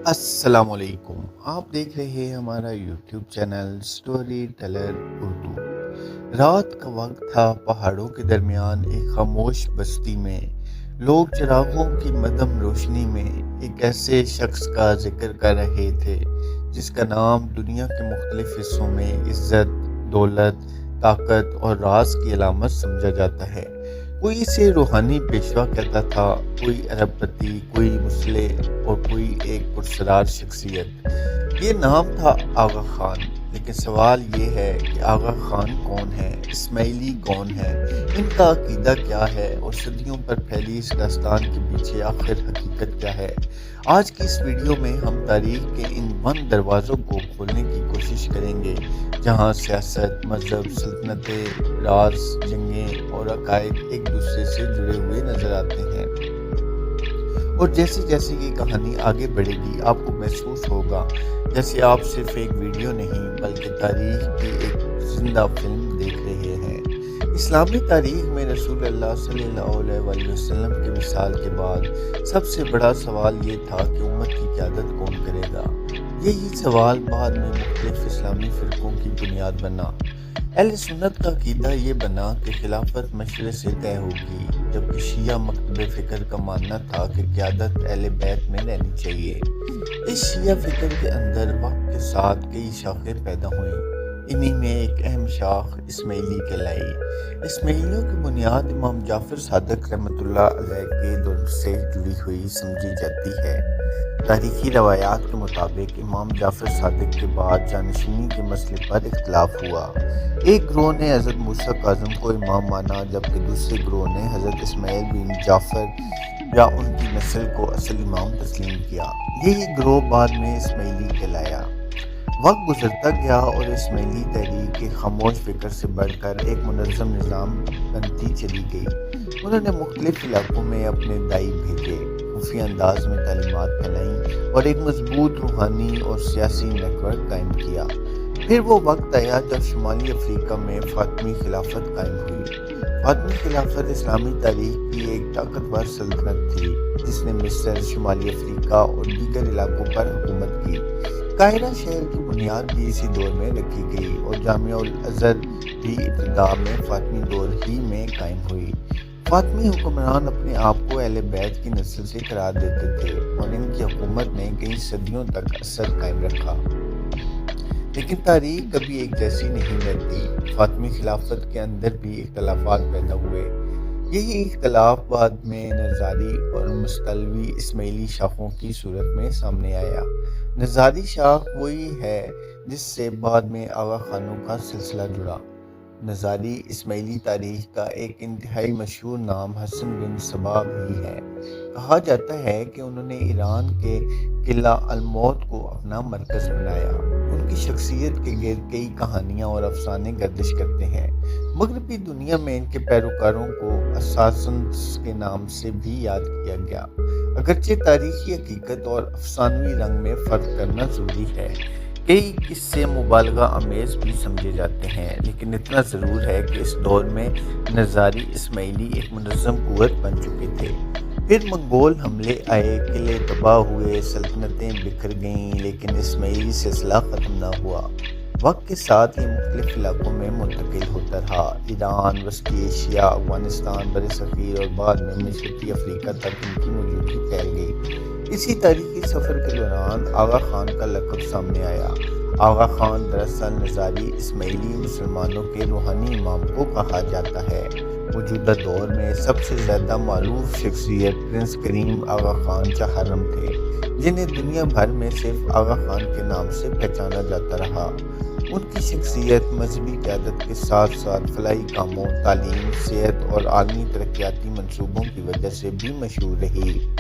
السلام علیکم، آپ دیکھ رہے ہیں ہمارا YouTube channel story teller Urdu. رات کا وقت تھا، پہاڑوں کے درمیان ایک خاموش بستی میں لوگ چراغوں کی مدھم روشنی میں ایک ایسے شخص کا ذکر کر رہے تھے جس کا نام دنیا کے مختلف حصوں میں عزت، دولت، طاقت اور راز کی علامت سمجھا جاتا ہے۔ کوئی اسے روحانی پیشوا کہتا تھا، کوئی ارب پتی، کوئی مسلح اور کوئی ایک پرسرار شخصیت۔ یہ نام تھا آغا خان، لیکن سوال یہ ہے کہ آغا خان کون ہے، اسماعیلی کون ہے، ان کا عقیدہ کیا ہے اور صدیوں پر پھیلی اس داستان کے پیچھے آخر حقیقت کیا ہے۔ آج کی اس ویڈیو میں ہم تاریخ کے ان بند دروازوں کو کھولنے کی کوشش کریں گے جہاں سیاست، مذہب، سلطنتیں، راز، جنگیں اور عقائد ایک دوسرے سے جڑے ہوئے نظر آتے ہیں۔ اور جیسے جیسے یہ کہانی آگے بڑھے گی آپ کو محسوس ہوگا جیسے آپ صرف ایک ویڈیو نہیں بلکہ تاریخ کی ایک زندہ فلم دیکھ رہے ہیں۔ اسلامی تاریخ میں رسول اللہ صلی اللہ علیہ وآلہ وسلم کے وصال کے بعد سب سے بڑا سوال یہ تھا کہ امت کی قیادت کون کرے گا۔ یہی سوال بعد میں مختلف اسلامی فرقوں کی بنیاد بنا۔ اہل سنت کا عقیدہ یہ بنا کہ خلافت مشورے سے طے ہوگی، جبکہ شیعہ مکتب فکر کا ماننا تھا کہ قیادت اہل بیت میں رہنی چاہیے۔ اس شیعہ فکر کے اندر وقت کے ساتھ کئی شاخیں پیدا ہوئیں۔ انہی میں ایک اہم شاخ اسماعیلی کہلائی۔ اسماعیلیوں کی بنیاد امام جعفر صادق رحمۃ اللہ علیہ کے دور سے جڑی ہوئی سمجھی جاتی ہے۔ تاریخی روایات کے مطابق امام جعفر صادق کے بعد جانشینی کے مسئلے پر اختلاف ہوا۔ ایک گروہ نے حضرت موسیٰ کاظم کو امام مانا، جبکہ دوسرے گروہ نے حضرت اسماعیل بن جعفر یا ان کی نسل کو اصل امام تسلیم کیا۔ یہی گروہ بعد میں اسماعیلی کہلایا۔ وقت گزرتا گیا اور اسماعیلی تحریک ایک خاموش فکر سے بڑھ کر ایک منظم نظام بنتی چلی گئی۔ انہوں نے مختلف علاقوں میں اپنے داعی بھیجے، خفیہ انداز میں تعلیمات پھیلائیں اور ایک مضبوط روحانی اور سیاسی نیٹ ورک قائم کیا۔ پھر وہ وقت آیا جب شمالی افریقہ میں فاطمی خلافت قائم ہوئی۔ فاطمی خلافت اسلامی تاریخ کی ایک طاقتور سلطنت تھی جس نے مصر، شمالی افریقہ اور دیگر علاقوں پر حکومت کی۔ قاہرہ شہر کی بنیاد بھی اسی دور میں رکھی گئی اور جامعہ الازہر بھی ابتدا میں فاطمی دور ہی میں قائم ہوئی۔ فاطمی حکمران اپنے آپ کو اہل بیت کی نسل سے قرار دیتے تھے اور ان کی حکومت نے کئی صدیوں تک اثر قائم رکھا۔ لیکن تاریخ کبھی ایک جیسی نہیں رہتی۔ فاطمی خلافت کے اندر بھی اختلافات پیدا ہوئے۔ یہی اختلاف بعد میں نظاری اور مستلوی اسماعیلی شاخوں کی صورت میں سامنے آیا۔ نظاری شاخ وہی ہے جس سے بعد میں آغا خانوں کا سلسلہ جڑا۔ نظاری اسماعیلی تاریخ کا ایک انتہائی مشہور نام حسن بن صبا بھی ہے۔ کہا جاتا ہے کہ انہوں نے ایران کے قلعہ الموت کو اپنا مرکز بنایا۔ ان کی شخصیت کے گرد کئی کہانیاں اور افسانے گردش کرتے ہیں۔ مغربی دنیا میں ان کے پیروکاروں کو اساسنز کے نام سے بھی یاد کیا گیا۔ اگرچہ تاریخی حقیقت اور افسانوی رنگ میں فرق کرنا ضروری ہے۔ کئی قصے مبالغہ آمیز بھی سمجھے جاتے ہیں، لیکن اتنا ضرور ہے کہ اس دور میں نظاری اسماعیلی ایک منظم قوت بن چکے تھے۔ پھر منگول حملے آئے، قلعے تباہ ہوئے، سلطنتیں بکھر گئیں، لیکن اسماعیلی سلسلہ ختم نہ ہوا۔ وقت کے ساتھ یہ مختلف علاقوں میں منتقل ہوتا رہا۔ ایران، وسطی ایشیا، افغانستان، برصغیر اور بعد میں مشرقی افریقہ تک ان کی موجودگی پھیل گئی۔ اسی تاریخی سفر کے دوران آغا خان کا لقب سامنے آیا۔ آغا خان دراصل نظاری اسماعیلی مسلمانوں کے روحانی امام کو کہا جاتا ہے۔ موجودہ دور میں سب سے زیادہ معروف شخصیت پرنس کریم آغا خان چہارم تھے، جنہیں دنیا بھر میں صرف آغا خان کے نام سے پہچانا جاتا رہا۔ ان کی شخصیت مذہبی قیادت کے ساتھ ساتھ فلاحی کاموں، تعلیم، صحت اور عالمی ترقیاتی منصوبوں کی وجہ سے بھی مشہور رہی۔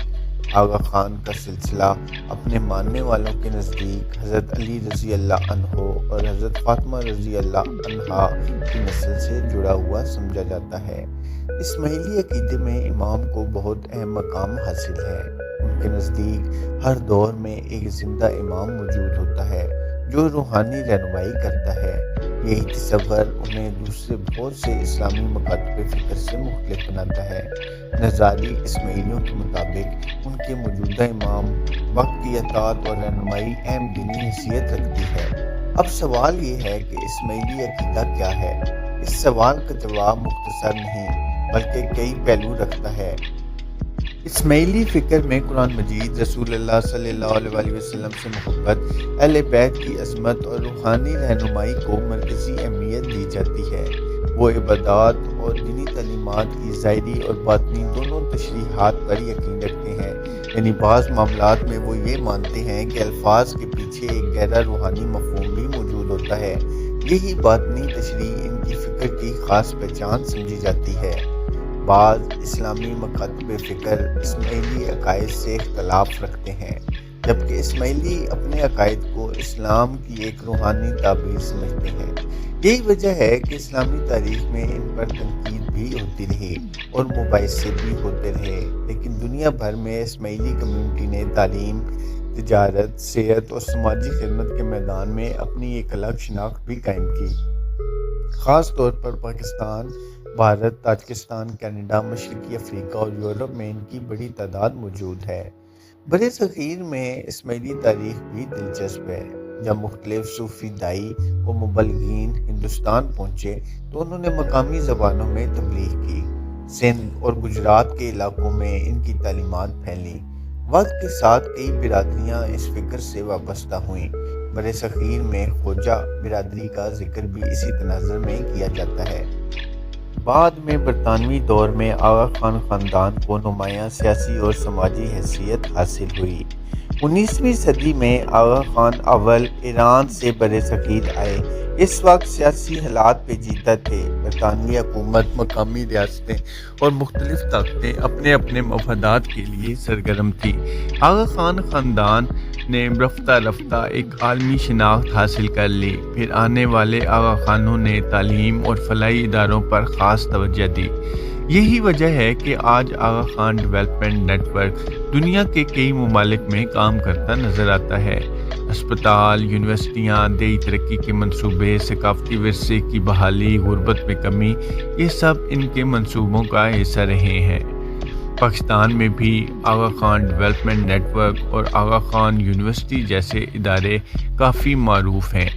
آغا خان کا سلسلہ اپنے ماننے والوں کے نزدیک حضرت علی رضی اللہ عنہ اور حضرت فاطمہ رضی اللہ عنہا کی نسل سے جڑا ہوا سمجھا جاتا ہے۔ اسماعیلی عقیدے میں امام کو بہت اہم مقام حاصل ہے۔ ان کے نزدیک ہر دور میں ایک زندہ امام موجود ہوتا ہے جو روحانی رہنمائی کرتا ہے۔ یہی تصور انہیں دوسرے بہت سے اسلامی مکاتب فکر سے مختلف بناتا ہے۔ نظاری اسماعیلیوں کے مطابق ان کے موجودہ امام وقت کی اطاعت اور رہنمائی اہم دینی حیثیت رکھتی ہے۔ اب سوال یہ ہے کہ اسماعیلی عقیدہ کیا ہے؟ اس سوال کا جواب مختصر نہیں بلکہ کئی پہلو رکھتا ہے۔ اسماعیلی فکر میں قرآن مجید، رسول اللہ صلی اللہ علیہ وسلم سے محبت، اہل بیت کی عظمت اور روحانی رہنمائی کو مرکزی اہمیت دی جاتی ہے۔ وہ عبادات اور دینی تعلیمات کی ظاہری اور باطنی دونوں تشریحات پر یقین رکھتے ہیں، یعنی بعض معاملات میں وہ یہ مانتے ہیں کہ الفاظ کے پیچھے ایک گہرا روحانی مفہوم بھی موجود ہوتا ہے۔ یہی باطنی تشریح ان کی فکر کی خاص پہچان سمجھی جاتی ہے۔ بعض اسلامی مکاتب فکر اسماعیلی عقائد سے اختلاف رکھتے ہیں، جبکہ اسماعیلی اپنے عقائد کو اسلام کی ایک روحانی تعبیر سمجھتے ہیں۔ یہی وجہ ہے کہ اسلامی تاریخ میں ان پر تنقید بھی ہوتی رہی اور مباحثے بھی ہوتے رہے، لیکن دنیا بھر میں اسماعیلی کمیونٹی نے تعلیم، تجارت، صحت اور سماجی خدمت کے میدان میں اپنی ایک الگ شناخت بھی قائم کی۔ خاص طور پر پاکستان، بھارت، تاجکستان، کینیڈا، مشرقی افریقہ اور یورپ میں ان کی بڑی تعداد موجود ہے۔ برِ صغیر میں اسماعیلی تاریخ بھی دلچسپ ہے۔ جب مختلف صوفی داعی و مبلغین ہندوستان پہنچے تو انہوں نے مقامی زبانوں میں تبلیغ کی۔ سندھ اور گجرات کے علاقوں میں ان کی تعلیمات پھیلیں۔ وقت کے ساتھ کئی برادریاں اس فکر سے وابستہ ہوئیں۔ برِ صغیر میں خوجہ برادری کا ذکر بھی اسی تناظر میں کیا جاتا ہے۔ بعد میں برطانوی دور میں آغا خان خاندان کو نمایاں سیاسی اور سماجی حیثیت حاصل ہوئی۔ 19ویں صدی میں آغا خان اول ایران سے برِ صغیر آئے۔ اس وقت سیاسی حالات پیچیدہ تھے۔ برطانوی حکومت، مقامی ریاستیں اور مختلف طاقتیں اپنے اپنے مفادات کے لیے سرگرم تھیں۔ آغا خان خاندان نے رفتہ رفتہ ایک عالمی شناخت حاصل کر لی۔ پھر آنے والے آغا خانوں نے تعلیم اور فلاحی اداروں پر خاص توجہ دی۔ یہی وجہ ہے کہ آج آغا خان ڈیولپمنٹ نیٹ ورک دنیا کے کئی ممالک میں کام کرتا نظر آتا ہے۔ اسپتال، یونیورسٹیاں، دیہی ترقی کے منصوبے، ثقافتی ورثے کی بحالی، غربت میں کمی، یہ سب ان کے منصوبوں کا حصہ رہے ہیں۔ پاکستان میں بھی آغا خان ڈیولپمنٹ نیٹ ورک اور آغا خان یونیورسٹی جیسے ادارے کافی معروف ہیں۔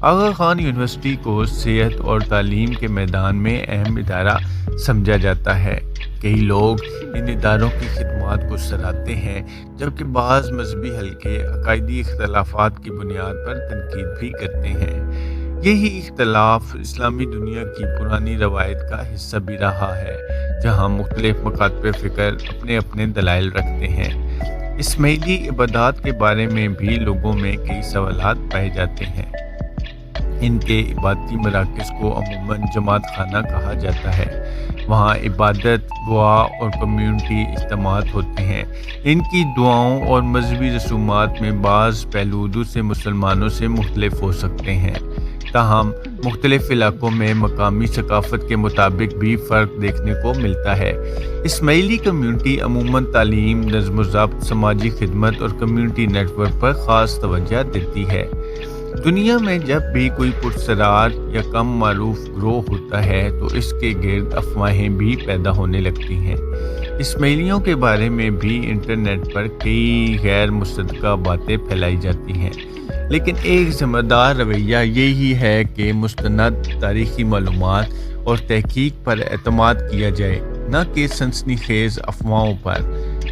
آغا خان یونیورسٹی کو صحت اور تعلیم کے میدان میں اہم ادارہ سمجھا جاتا ہے۔ کئی لوگ ان اداروں کی خدمات کو سراہتے ہیں، جبکہ بعض مذہبی حلقے عقائدی اختلافات کی بنیاد پر تنقید بھی کرتے ہیں۔ یہی اختلاف اسلامی دنیا کی پرانی روایت کا حصہ بھی رہا ہے، جہاں مختلف مکاتب فکر اپنے اپنے دلائل رکھتے ہیں۔ اسماعیلی عبادات کے بارے میں بھی لوگوں میں کئی سوالات پائے جاتے ہیں۔ ان کے عبادتی مراکز کو عموماً جماعت خانہ کہا جاتا ہے۔ وہاں عبادت، دعا اور کمیونٹی اجتماعات ہوتے ہیں۔ ان کی دعاؤں اور مذہبی رسومات میں بعض پہلو دوسرے مسلمانوں سے مختلف ہو سکتے ہیں، تاہم مختلف علاقوں میں مقامی ثقافت کے مطابق بھی فرق دیکھنے کو ملتا ہے۔ اسماعیلی کمیونٹی عموماً تعلیم، نظم و ضبط، سماجی خدمت اور کمیونٹی نیٹ ورک پر خاص توجہ دیتی ہے۔ دنیا میں جب بھی کوئی پرسرار یا کم معروف گروہ ہوتا ہے تو اس کے گرد افواہیں بھی پیدا ہونے لگتی ہیں۔ اسماعیلیوں کے بارے میں بھی انٹرنیٹ پر کئی غیر مصدقہ باتیں پھیلائی جاتی ہیں، لیکن ایک ذمہ دار رویہ یہی ہے کہ مستند تاریخی معلومات اور تحقیق پر اعتماد کیا جائے، نہ کہ سنسنی خیز افواہوں پر۔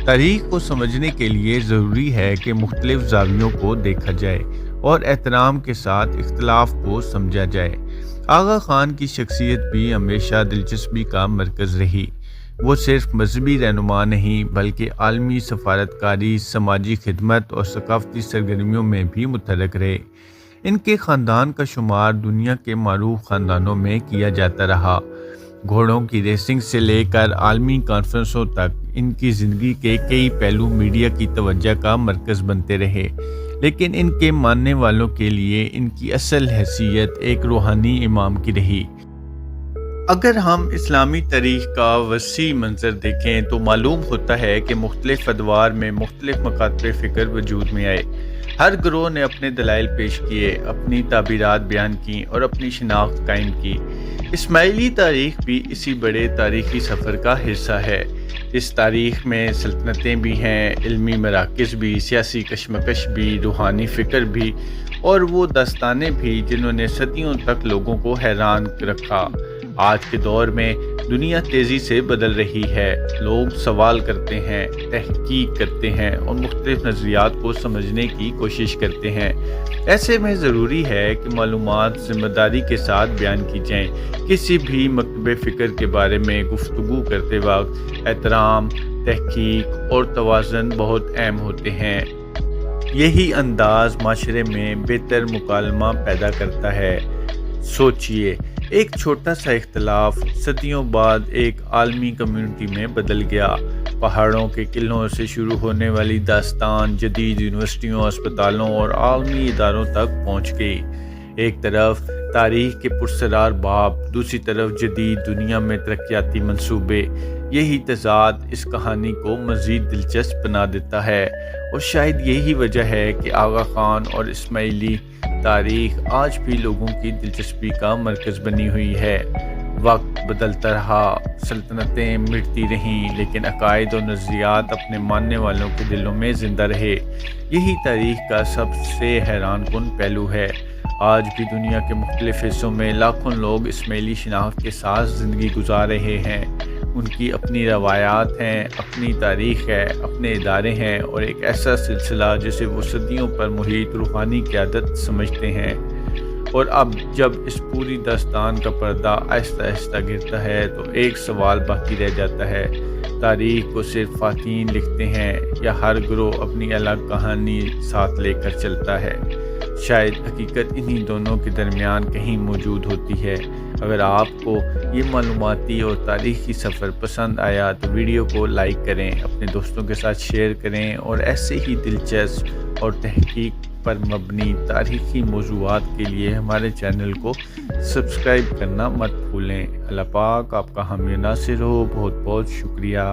تاریخ کو سمجھنے کے لیے ضروری ہے کہ مختلف زاویوں کو دیکھا جائے اور احترام کے ساتھ اختلاف کو سمجھا جائے۔ آغا خان کی شخصیت بھی ہمیشہ دلچسپی کا مرکز رہی۔ وہ صرف مذہبی رہنما نہیں بلکہ عالمی سفارتکاری، سماجی خدمت اور ثقافتی سرگرمیوں میں بھی متحرک رہے۔ ان کے خاندان کا شمار دنیا کے معروف خاندانوں میں کیا جاتا رہا۔ گھوڑوں کی ریسنگ سے لے کر عالمی کانفرنسوں تک ان کی زندگی کے کئی پہلو میڈیا کی توجہ کا مرکز بنتے رہے، لیکن ان کے ماننے والوں کے لیے ان کی اصل حیثیت ایک روحانی امام کی رہی۔ اگر ہم اسلامی تاریخ کا وسیع منظر دیکھیں تو معلوم ہوتا ہے کہ مختلف ادوار میں مختلف مکاتب فکر وجود میں آئے۔ ہر گروہ نے اپنے دلائل پیش کیے، اپنی تعبیرات بیان کی اور اپنی شناخت قائم کی۔ اسماعیلی تاریخ بھی اسی بڑے تاریخی سفر کا حصہ ہے۔ اس تاریخ میں سلطنتیں بھی ہیں، علمی مراکز بھی، سیاسی کشمکش بھی، روحانی فکر بھی، اور وہ داستانیں بھی جنہوں نے صدیوں تک لوگوں کو حیران رکھا۔ آج کے دور میں دنیا تیزی سے بدل رہی ہے، لوگ سوال کرتے ہیں، تحقیق کرتے ہیں اور مختلف نظریات کو سمجھنے کی کوشش کرتے ہیں۔ ایسے میں ضروری ہے کہ معلومات ذمہ داری کے ساتھ بیان کی جائیں۔ کسی بھی مکتب فکر کے بارے میں گفتگو کرتے وقت احترام، تحقیق اور توازن بہت اہم ہوتے ہیں۔ یہی انداز معاشرے میں بہتر مکالمہ پیدا کرتا ہے۔ سوچئے، ایک چھوٹا سا اختلاف صدیوں بعد ایک عالمی کمیونٹی میں بدل گیا۔ پہاڑوں کے قلعوں سے شروع ہونے والی داستان جدید یونیورسٹیوں، اسپتالوں اور عالمی اداروں تک پہنچ گئی۔ ایک طرف تاریخ کے پراسرار باب، دوسری طرف جدید دنیا میں ترقیاتی منصوبے۔ یہی تضاد اس کہانی کو مزید دلچسپ بنا دیتا ہے، اور شاید یہی وجہ ہے کہ آغا خان اور اسماعیلی تاریخ آج بھی لوگوں کی دلچسپی کا مرکز بنی ہوئی ہے۔ وقت بدلتا رہا، سلطنتیں مٹتی رہیں، لیکن عقائد اور نظریات اپنے ماننے والوں کے دلوں میں زندہ رہے۔ یہی تاریخ کا سب سے حیران کن پہلو ہے۔ آج بھی دنیا کے مختلف حصوں میں لاکھوں لوگ اسماعیلی شناخت کے ساتھ زندگی گزار رہے ہیں۔ ان کی اپنی روایات ہیں، اپنی تاریخ ہے، اپنے ادارے ہیں اور ایک ایسا سلسلہ جسے وہ صدیوں پر محیط روحانی قیادت سمجھتے ہیں۔ اور اب جب اس پوری داستان کا پردہ آہستہ آہستہ گرتا ہے تو ایک سوال باقی رہ جاتا ہے: تاریخ کو صرف فاتحین لکھتے ہیں یا ہر گروہ اپنی الگ کہانی ساتھ لے کر چلتا ہے؟ شاید حقیقت انہی دونوں کے درمیان کہیں موجود ہوتی ہے۔ اگر آپ کو یہ معلوماتی اور تاریخی سفر پسند آیا تو ویڈیو کو لائک کریں، اپنے دوستوں کے ساتھ شیئر کریں اور ایسے ہی دلچسپ اور تحقیق پر مبنی تاریخی موضوعات کے لیے ہمارے چینل کو سبسکرائب کرنا مت بھولیں۔ اللہ پاک آپ کا حامی ناصر ہو۔ بہت بہت شکریہ۔